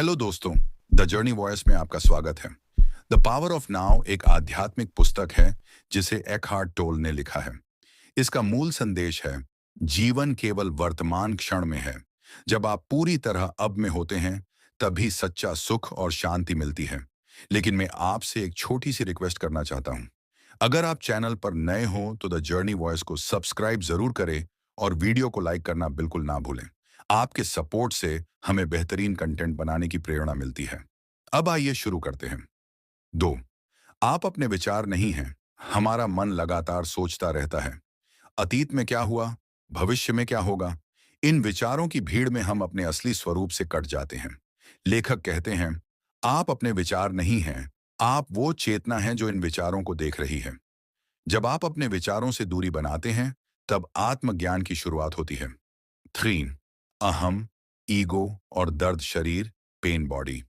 Hello दोस्तों, the journey voice में आपका स्वागत है। द पावर ऑफ नाउ एक आध्यात्मिक पुस्तक है जिसे एकहार्ट टोल ने लिखा है। इसका मूल संदेश है, जीवन केवल वर्तमान क्षण में है। जब आप पूरी तरह अब में होते हैं, तभी सच्चा सुख और शांति मिलती है। लेकिन मैं आपसे एक छोटी सी रिक्वेस्ट करना चाहता हूँ। अगर आप चैनल पर नए हो तो द जर्नी वॉइस को सब्सक्राइब जरूर करें और वीडियो को लाइक करना बिल्कुल ना भूलें। आपके सपोर्ट से हमें बेहतरीन कंटेंट बनाने की प्रेरणा मिलती है। अब आइए शुरू करते हैं। 2, आप अपने विचार नहीं हैं। हमारा मन लगातार सोचता रहता है। अतीत में क्या हुआ, भविष्य में क्या होगा। इन विचारों की भीड़ में हम अपने असली स्वरूप से कट जाते हैं। लेखक कहते हैं, आप अपने विचार नहीं हैं, आप वो चेतना है जो इन विचारों को देख रही है। जब आप अपने विचारों से दूरी बनाते हैं, तब आत्मज्ञान की शुरुआत होती है। 3, अहम, ईगो और दर्द शरीर, पेन बॉडी।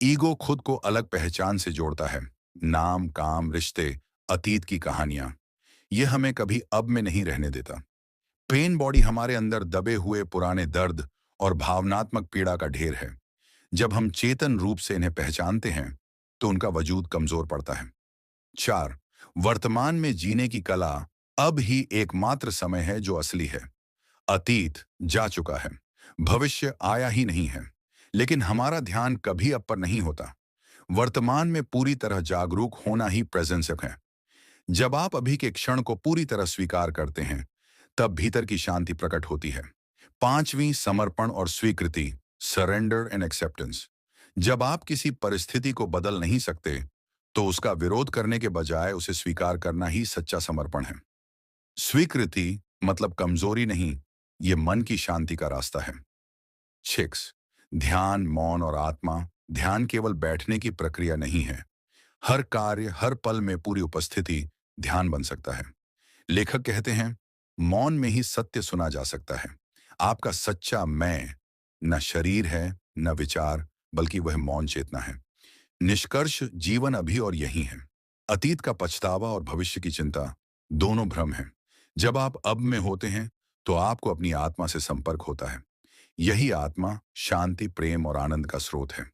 ईगो खुद को अलग पहचान से जोड़ता है। नाम, काम, रिश्ते, अतीत की कहानियां, ये हमें कभी अब में नहीं रहने देता। पेन बॉडी हमारे अंदर दबे हुए पुराने दर्द और भावनात्मक पीड़ा का ढेर है। जब हम चेतन रूप से इन्हें पहचानते हैं, तो उनका वजूद कमजोर पड़ता है। 4, वर्तमान में जीने की कला अब ही एकमात्र समय है जो असली है। अतीत जा चुका है, भविष्य आया ही नहीं है, लेकिन हमारा ध्यान कभी अब पर नहीं होता। वर्तमान में पूरी तरह जागरूक होना ही प्रेजेंस है। जब आप अभी के क्षण को पूरी तरह स्वीकार करते हैं, तब भीतर की शांति प्रकट होती है। 5वीं, समर्पण और स्वीकृति, सरेंडर एंड एक्सेप्टेंस। जब आप किसी परिस्थिति को बदल नहीं सकते, तो उसका विरोध करने के बजाय उसे स्वीकार करना ही सच्चा समर्पण है। स्वीकृति मतलब कमजोरी नहीं, ये मन की शांति का रास्ता है। 6, ध्यान, मौन और आत्मा। ध्यान केवल बैठने की प्रक्रिया नहीं है। हर कार्य, हर पल में पूरी उपस्थिति ध्यान बन सकता है। लेखक कहते हैं, मौन में ही सत्य सुना जा सकता है। आपका सच्चा मैं न शरीर है, न विचार, बल्कि वह मौन चेतना है। निष्कर्ष, जीवन अभी और यही है। अतीत का पछतावा और भविष्य की चिंता दोनों भ्रम हैं। जब आप अब में होते हैं, तो आपको अपनी आत्मा से संपर्क होता है। यही आत्मा शांति, प्रेम और आनंद का स्रोत है।